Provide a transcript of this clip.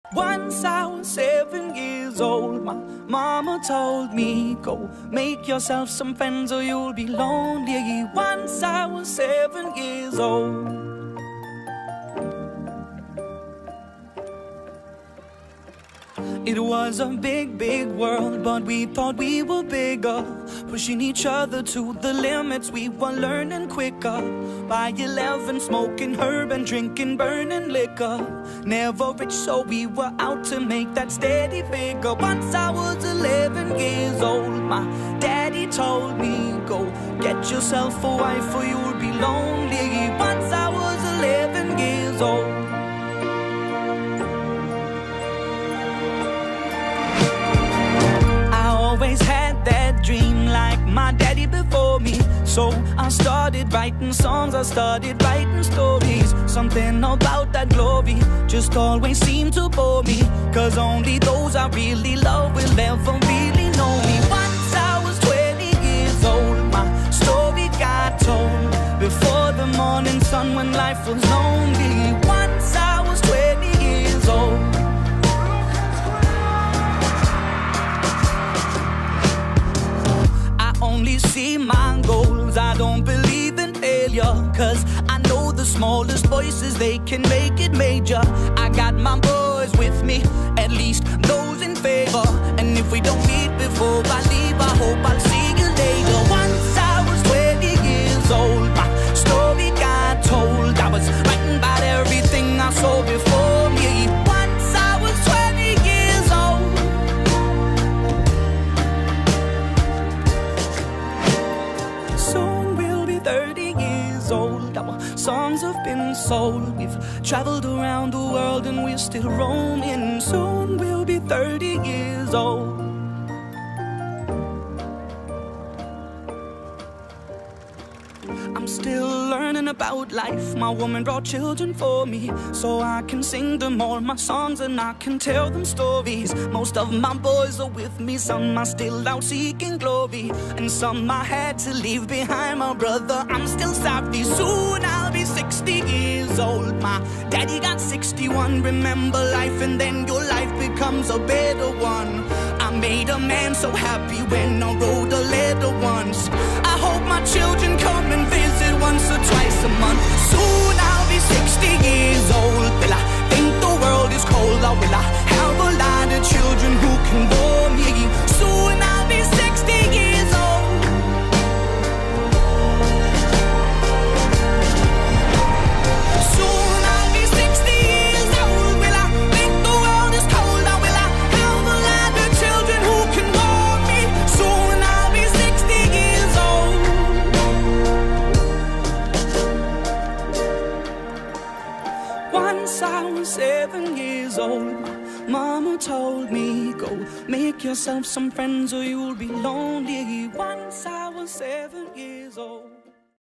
Once I was 7 years old, my mama told me, go make yourself some friends or you'll be lonely. Once I was 7 years old. It was a big, big world, but we thought we were bigger, pushing each other to the limits. We were learning quicker. By 11, smoking herb and drinking burning liquor. Never rich, so we were out to make that steady figure. Once I was 11 years old, my daddy told me, go get yourself a wife or you'll be lonely. Once I was 11 years old. Always had that dream like my daddy before me. So I started writing songs, I started writing stories. Something about that glory just always seemed to bore me, 'cause only those I really love will ever really know me. Once I was 20 years old, my story got told before the morning sun when life was lonely. Once I was 20 years old. Only see my goals, I don't believe in failure, 'cause I know the smallest voices, they can make it major. I got my boys with me, at least those in favor. And if we don't meet before I leave, I hope I'll see you later. Once I was 20 years old, my story got told. I was writing about everything I saw before me. Once I was 20 years old. Soon we'll be 30 years old. Our songs have been sold. We've traveled around the world and we're still roaming. Soon we'll be 30 years old. I'm still learning about life. My woman brought children for me, so I can sing them all my songs and I can tell them stories. Most of my boys are with me, some are still out seeking glory, and some I had to leave behind. My brother, I'm still sorry. Soon I'll be 60 years old. My daddy got 61. Remember life and then your life becomes a better one. I made a man so happy when I wrote a letter once. I hope my children come and visit once or twice a month. Soon I'll be 60 years old. Will I think the world is cold, or will I have a lot of children who can bore me? Soon I'll be 60 years old. Soon I'll be 60 years old. Will I think the world is cold, or will I have a lot of children who can bore me? Soon I'll be 60 years old. Once I was 7 years old, my mama told me, go make yourself some friends or you'll be lonely. Once I was 7 years old.